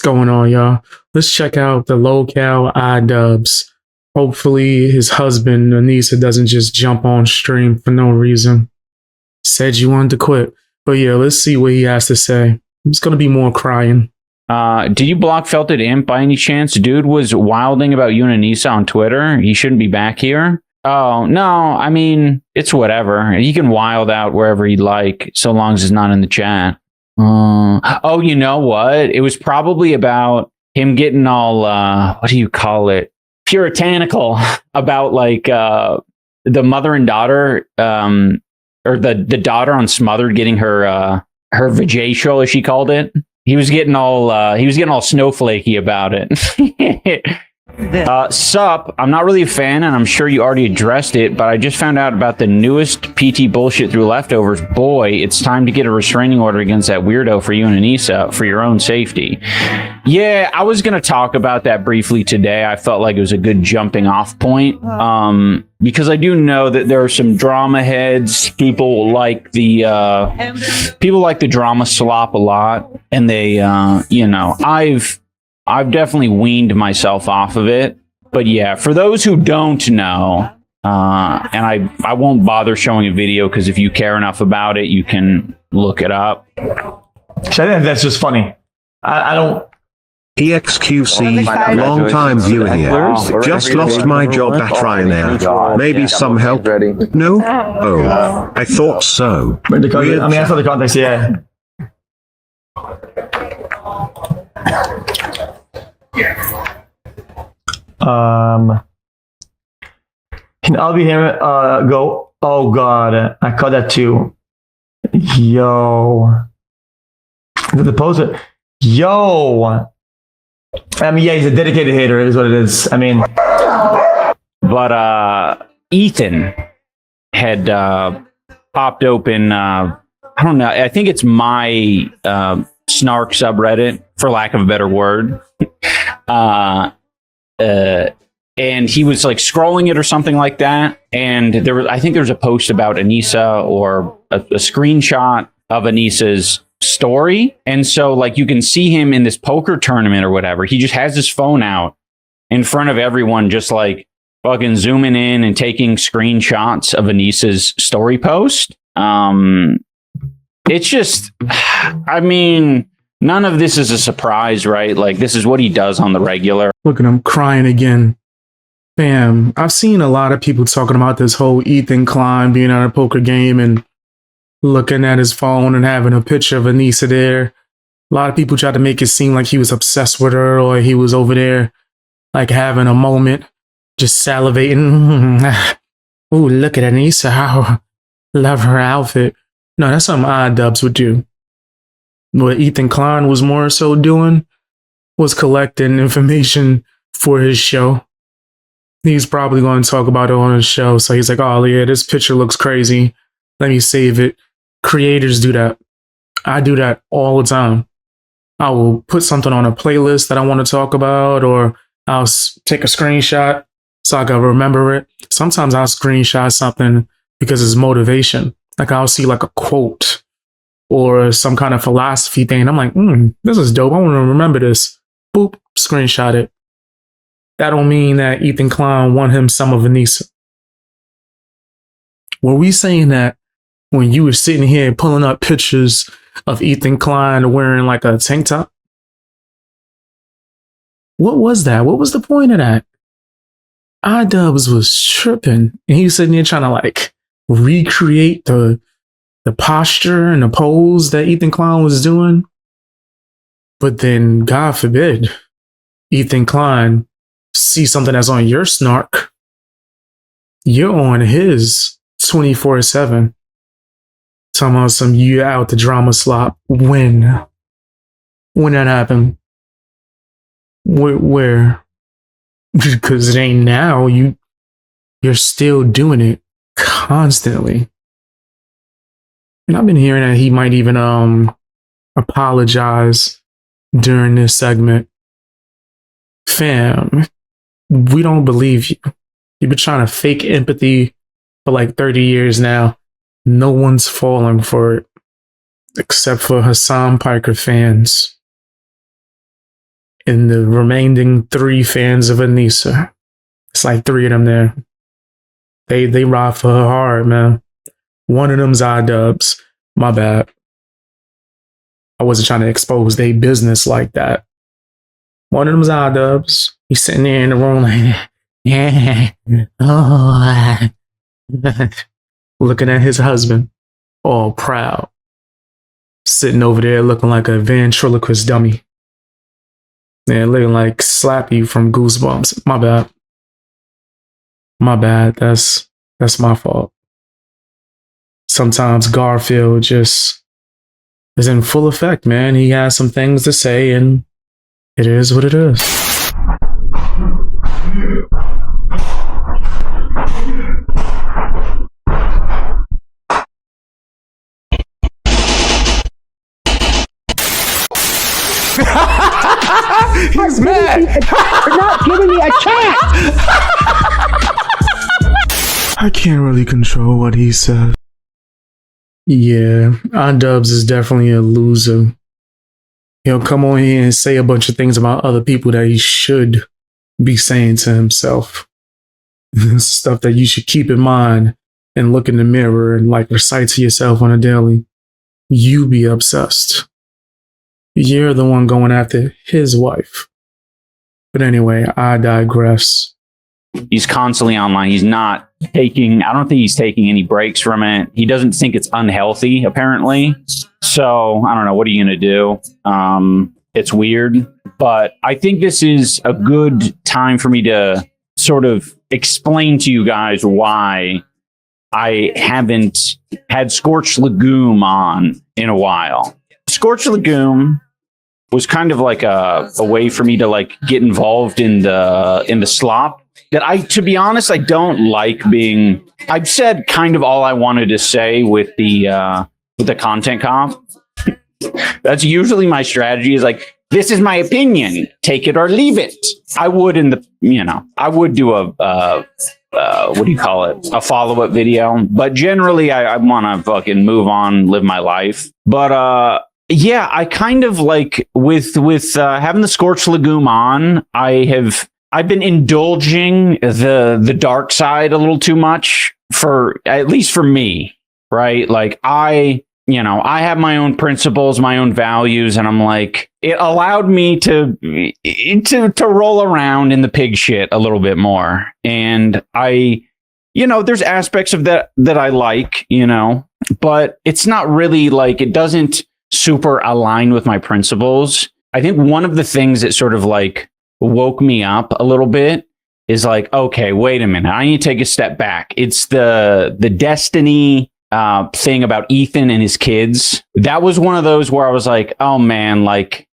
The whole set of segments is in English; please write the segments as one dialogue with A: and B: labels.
A: going on, y'all? Let's check out the locale iDubbbz. Hopefully, his husband, Anissa, doesn't just jump on stream for no reason. Said you wanted to quit. But yeah, let's see what he has to say. It's going to be more crying.
B: Did you block Felted Imp by any chance? Dude was wilding about you and Anissa on Twitter. He shouldn't be back here. Oh, no, I mean, it's whatever. He can wild out wherever he'd like, so long as it's not in the chat. Oh, you know what? It was probably about him getting all, what do you call it? Puritanical about, like, the mother and daughter, or the daughter on Smothered getting her vajacial, as she called it. He was getting all snowflakey about it. Sup, I'm not really a fan, and I'm sure you already addressed it, but I just found out about the newest PT bullshit through leftovers. Boy, it's time to get a restraining order against that weirdo for you and Anissa for your own safety. Yeah, I was going to talk about that briefly today. I felt like it was a good jumping off point, because I do know that there are some drama heads. People like the drama slop a lot, and they, I've definitely weaned myself off of it. But yeah, for those who don't know, and I won't bother showing a video because if you care enough about it, you can look it up.
C: I think that's just funny. I don't...
D: EXQC, long time viewing here. Just lost my job at Ryanair. Maybe some help? No? Oh, I thought so.
C: I mean, I saw the context, yeah. Can I'll be here go? Oh god, I caught that too. Yo, the poster. Yo, I mean, yeah, he's a dedicated hater. Is what it is. I mean,
B: but Ethan had popped open. I don't know. I think it's my snark subreddit, for lack of a better word. And he was like scrolling it or something like that. And I think there was a post about Anissa, or a screenshot of Anissa's story. And so like you can see him in this poker tournament or whatever. He just has his phone out in front of everyone, just like fucking zooming in and taking screenshots of Anissa's story post. It's just, I mean, none of this is a surprise, right? Like, this is what he does on the regular.
A: Look at him crying again. Bam. I've seen a lot of people talking about this whole Ethan Klein being at a poker game and looking at his phone and having a picture of Anissa there. A lot of people tried to make it seem like he was obsessed with her, or he was over there, like, having a moment, just salivating. Ooh, look at Anissa. How love her outfit. No, that's something iDubbbz would do. What Ethan Klein was more so doing was collecting information for his show. He's probably going to talk about it on his show. So he's like, oh yeah, this picture looks crazy. Let me save it. Creators do that. I do that all the time. I will put something on a playlist that I want to talk about, or I'll take a screenshot so I can remember it. Sometimes I'll screenshot something because it's motivation. Like I'll see like a quote or some kind of philosophy thing. I'm like, this is dope. I want to remember this. Boop, screenshot it. That don't mean that Ethan Klein won him some of Anissa. Were we saying that when you were sitting here pulling up pictures of Ethan Klein wearing like a tank top? What was that? What was the point of that? iDubbbz was tripping, and he was sitting there trying to like recreate the posture and the pose that Ethan Klein was doing. But then, God forbid, Ethan Klein see something that's on your snark. You're on his 24/7. Talking about some you out the drama slop. When that happened? Where? Because it ain't now. You're still doing it constantly. And I've been hearing that he might even apologize during this segment. Fam, we don't believe you. You've been trying to fake empathy for like 30 years now. No one's falling for it except for Hassan Piker fans. and the remaining 3 fans of Anissa. It's like 3 of them there. They ride for her hard, man. One of them's iDubbbz. My bad. I wasn't trying to expose their business like that. One of them's iDubbbz. He's sitting there in the room like, yeah, oh, looking at his husband, all proud, sitting over there looking like a ventriloquist dummy. Yeah, looking like Slappy from Goosebumps. My bad. My bad. That's my fault. Sometimes Garfield just is in full effect, man. He has some things to say, and it is what it is.
E: He's mad. You're not giving me a chance.
A: I can't really control what he says. Yeah, iDubbbz is definitely a loser. He'll come on here and say a bunch of things about other people that he should be saying to himself. Stuff that you should keep in mind and look in the mirror and like recite to yourself on a daily. You be obsessed. You're the one going after his wife. But anyway, I digress.
B: He's constantly online. He's not taking, I don't think he's taking any breaks from it. He doesn't think it's unhealthy, apparently. So I don't know. What are you going to do? It's weird, but I think this is a good time for me to sort of explain to you guys why I haven't had Scorched Legume on in a while. Scorched Legume was kind of like a way for me to like get involved in the slop. That to be honest, I don't like being. I've said kind of all I wanted to say with the content comp. That's usually my strategy. Is like, this is my opinion. Take it or leave it. I would I would do a what do you call it? A follow-up video. But generally, I want to fucking move on, live my life. But yeah, I kind of like with having the Scorched Legume on. I've been indulging the dark side a little too much at least for me, right? Like I have my own principles, my own values, and I'm like, it allowed me to roll around in the pig shit a little bit more. And there's aspects of that I like, but it's not really like, it doesn't super align with my principles. I think one of the things that sort of like woke me up a little bit is like, okay, wait a minute, I need to take a step back. It's the Destiny thing about Ethan and his kids. That was one of those where I was like, oh man, like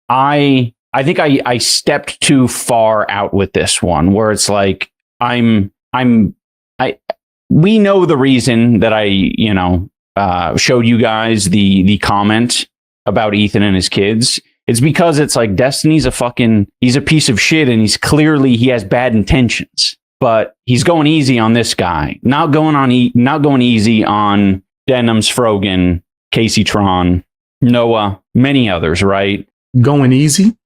B: I think I stepped too far out with this one, where it's like we know the reason that I showed you guys the comment about Ethan and his kids. It's because it's like Destiny's he's a piece of shit, and he has bad intentions, but he's going easy on this guy, not going easy on Denims, Frogan, Casey Tron, Noah, many others, right?
A: Going easy?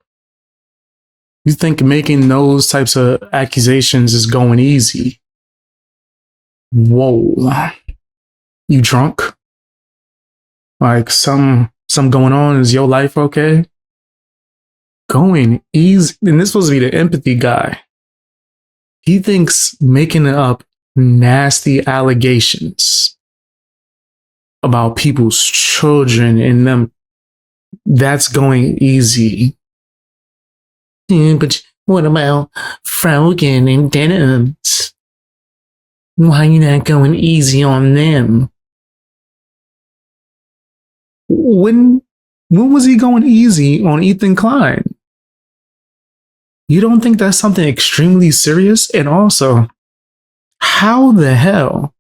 A: You think making those types of accusations is going easy? Whoa. You drunk? Like some going on? Is your life okay? Going easy. And this supposed to be the empathy guy. He thinks making up nasty allegations about people's children and them, that's going easy. Yeah, but what about Frogan and Denims? Why are you not going easy on them? When was he going easy on Ethan Klein? You don't think that's something extremely serious? And also, how the hell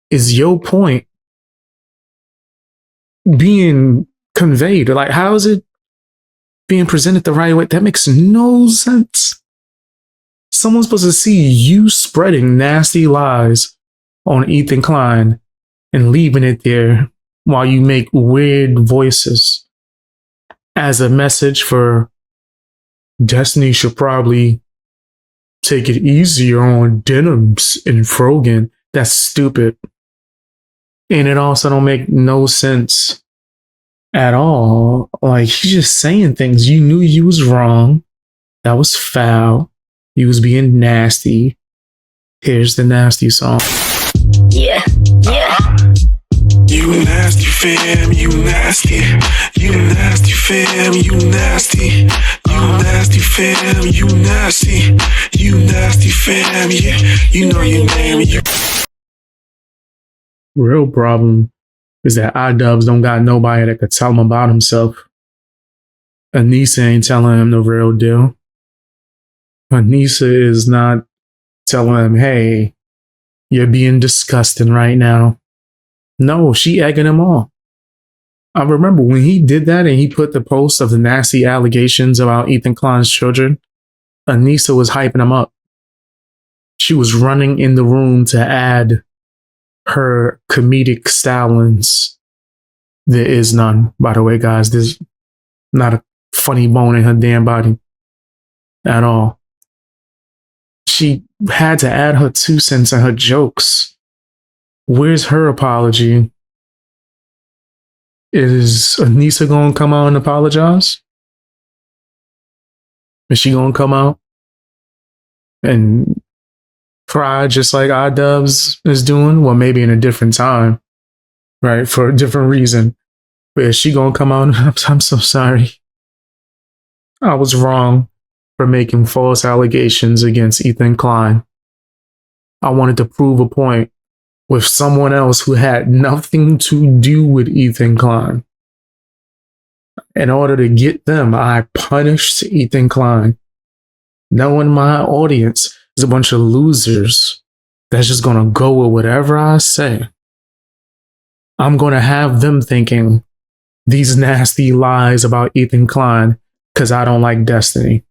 A: is your point being conveyed? Like, how is it being presented the right way? That makes no sense. Someone's supposed to see you spreading nasty lies on Ethan Klein and leaving it there while you make weird voices as a message for Destiny should probably take it easier on Denims and Frogan. That's stupid. And it also don't make no sense at all. Like, he's just saying things. You knew you was wrong. That was foul. You was being nasty. Here's the nasty song.
F: Yeah.
G: You nasty fam, you nasty. You nasty fam, you nasty. You nasty fam, you nasty. You nasty fam, yeah. You know your name. You.
A: Real problem is that iDubbbz don't got nobody that could tell him about himself. Anissa ain't telling him the real deal. Anissa is not telling him, hey, you're being disgusting right now. No, she egging him on. I remember when he did that and he put the post of the nasty allegations about Ethan Klein's children, Anissa was hyping him up. She was running in the room to add her comedic stylings. There is none, by the way, guys. There's not a funny bone in her damn body at all. She had to add her 2 cents and her jokes. Where's her apology? Is Anissa going to come out and apologize? Is she going to come out and cry just like iDubbbz is doing? Well, maybe in a different time, right? For a different reason. But is she going to come out and I'm so sorry. I was wrong for making false allegations against Ethan Klein. I wanted to prove a point with someone else who had nothing to do with Ethan Klein. In order to get them, I punished Ethan Klein, knowing my audience is a bunch of losers that's just going to go with whatever I say. I'm going to have them thinking these nasty lies about Ethan Klein because I don't like Destiny.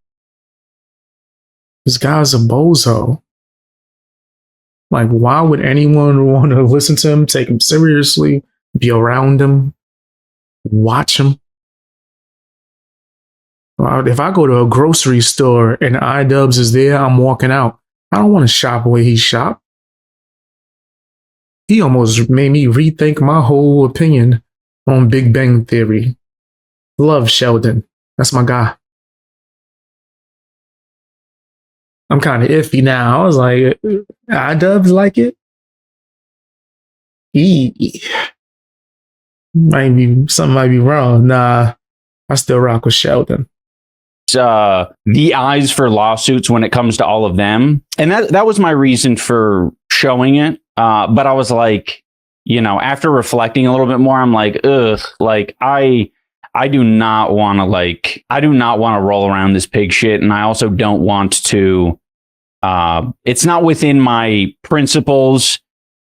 A: This guy's a bozo. Like, why would anyone want to listen to him, take him seriously, be around him, watch him? If I go to a grocery store and iDubbbz is there, I'm walking out. I don't want to shop where he shop. He almost made me rethink my whole opinion on Big Bang Theory. Love Sheldon. That's my guy. I'm kind of iffy now. I was like, iDubbbz like it? Something might be wrong. Nah, I still rock with Sheldon.
B: The eyes for lawsuits when it comes to all of them. And that was my reason for showing it. But I was like, you know, after reflecting a little bit more, I'm like, ugh, like I do not want to roll around this pig shit. And I also don't want to, it's not within my principles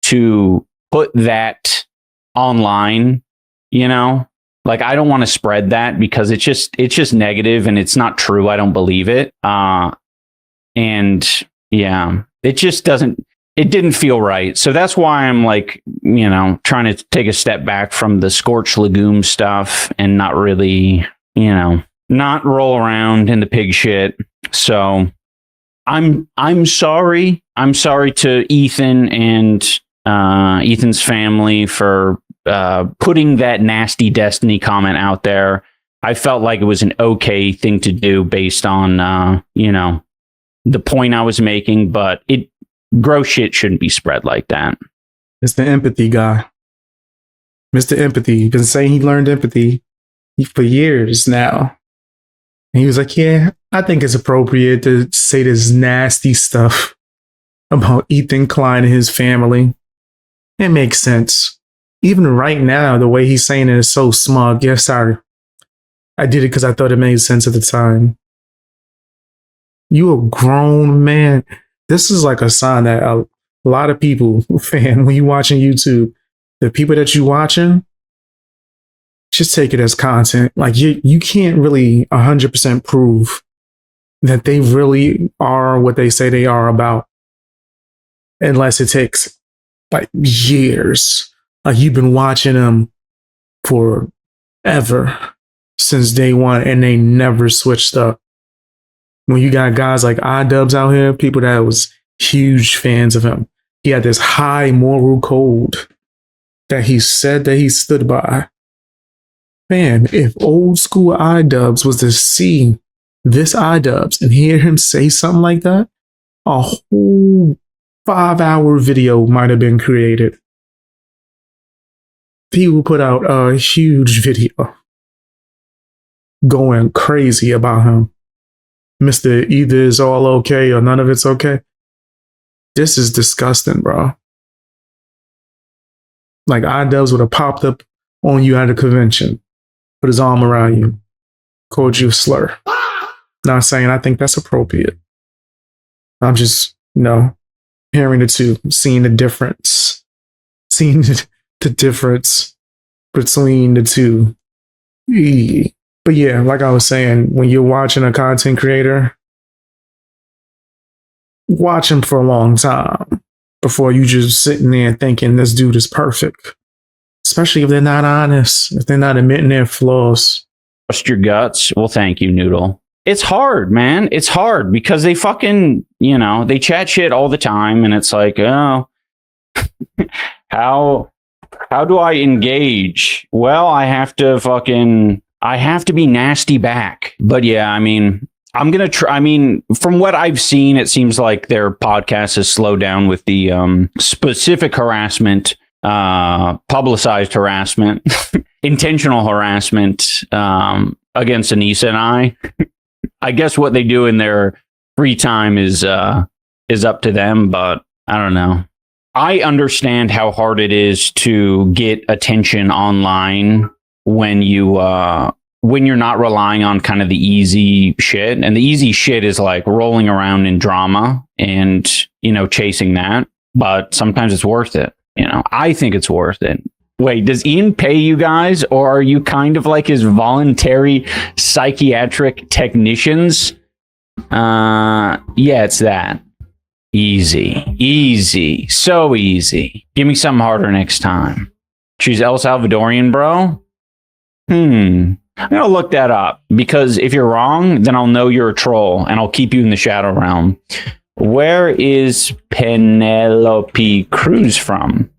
B: to put that online, you know, like I don't want to spread that because it's just negative and it's not true. I don't believe it. And yeah, it just it didn't feel right. So that's why I'm like, you know, trying to take a step back from the scorched legume stuff and not really, you know, not roll around in the pig shit. So I'm sorry. I'm sorry to Ethan and Ethan's family for putting that nasty Destiny comment out there. I felt like it was an okay thing to do based on, you know, the point I was making, but gross shit shouldn't be spread like that.
A: It's the empathy guy. Mr. Empathy. He's been saying he learned empathy for years now. And he was like, yeah, I think it's appropriate to say this nasty stuff about Ethan Klein and his family. It makes sense. Even right now, the way he's saying it is so smug. Yeah, sorry. I did it because I thought it made sense at the time. You a grown man. This is like a sign that a lot of people, fam, when you watching YouTube, the people that you watching, just take it as content. Like you can't really 100% prove that they really are what they say they are about, unless it takes like years. Like you've been watching them forever since day one, and they never switched up. when you got guys like iDubbbz out here, people that was huge fans of him. He had this high moral code that he said that he stood by. Man, if old school iDubbbz was to see this iDubbbz and hear him say something like that, a whole 5-hour video might have been created. People put out a huge video going crazy about him. Mr. Either it's all okay or none of it's okay. This is disgusting, bro. Like iDubbbz would have popped up on you at a convention, put his arm around you, called you a slur. Not saying I think that's appropriate. I'm just, hearing the two, seeing the difference, seeing the difference between the two. But yeah, like I was saying, when you're watching a content creator, watch him for a long time before you just sitting there thinking this dude is perfect. Especially if they're not honest, if they're not admitting their flaws.
B: Trust your guts. Well, thank you, Noodle. It's hard, man. It's hard because they fucking, they chat shit all the time, and it's like, oh, how do I engage? Well, I have to be nasty back. But yeah, I mean, I'm going to try. I mean, from what I've seen, it seems like their podcast has slowed down with the specific harassment, publicized harassment, intentional harassment against Anissa and I. I guess what they do in their free time is up to them, but I don't know. I understand how hard it is to get attention online when you're not relying on kind of the easy shit. And the easy shit is like rolling around in drama and, chasing that. But sometimes it's worth it. I think it's worth it. Wait, does Ian pay you guys, or are you kind of like his voluntary psychiatric technicians? Yeah, it's that. Easy. So easy. Give me something harder next time. She's El Salvadorian, bro? I'm going to look that up, because if you're wrong, then I'll know you're a troll and I'll keep you in the shadow realm. Where is Penelope Cruz from?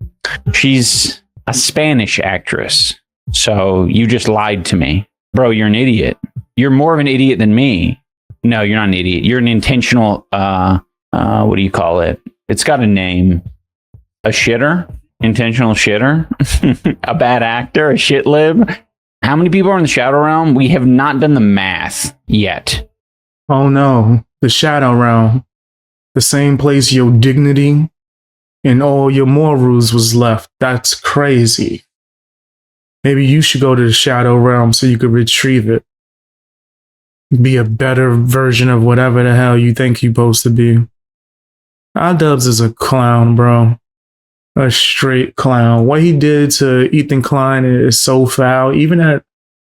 B: She's a Spanish actress. So you just lied to me. Bro, you're an idiot. You're more of an idiot than me. No, you're not an idiot. You're an intentional, what do you call it? It's got a name. A shitter? Intentional shitter? A bad actor? A shit lib? How many people are in the Shadow Realm? We have not done the math yet.
A: Oh no, the Shadow Realm. The same place your dignity and all your morals was left. That's crazy. Maybe you should go to the Shadow Realm so you could retrieve it. Be a better version of whatever the hell you think you're supposed to be. iDubbbz is a clown, bro. A straight clown. What he did to Ethan Klein is so foul. Even that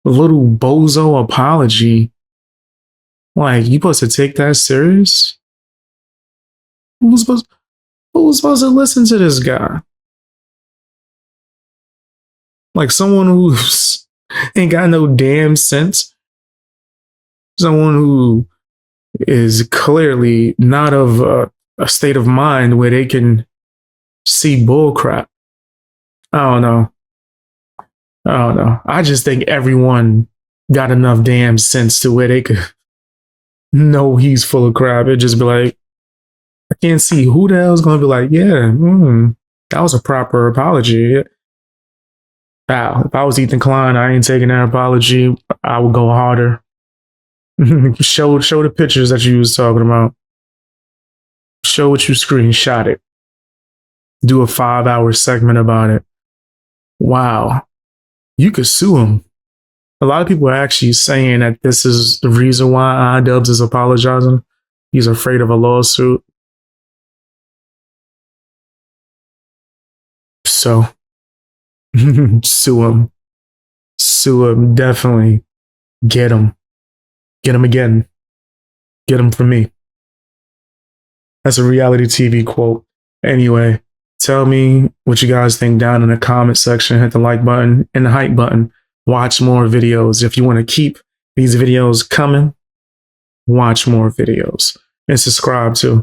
A: little bozo apology. Like, you supposed to take that serious? Who's supposed to listen to this guy? Like someone who's ain't got no damn sense. Someone who is clearly not of a state of mind where they can see bullcrap. I don't know. I just think everyone got enough damn sense to where they could know he's full of crap. It'd just be like, I can't see who the hell's going to be like, yeah, that was a proper apology. Wow, if I was Ethan Klein, I ain't taking that apology. I would go harder. Show the pictures that you was talking about. Show what you screenshot it. Do a 5-hour segment about it. Wow. You could sue him. A lot of people are actually saying that this is the reason why iDubbbz is apologizing. He's afraid of a lawsuit. So, sue him. Sue him, definitely. Get him. Get him again. Get him from me. That's a reality TV quote. Anyway, tell me what you guys think down in the comment section. Hit the like button and the hype button. Watch more videos. If you want to keep these videos coming, watch more videos and subscribe too.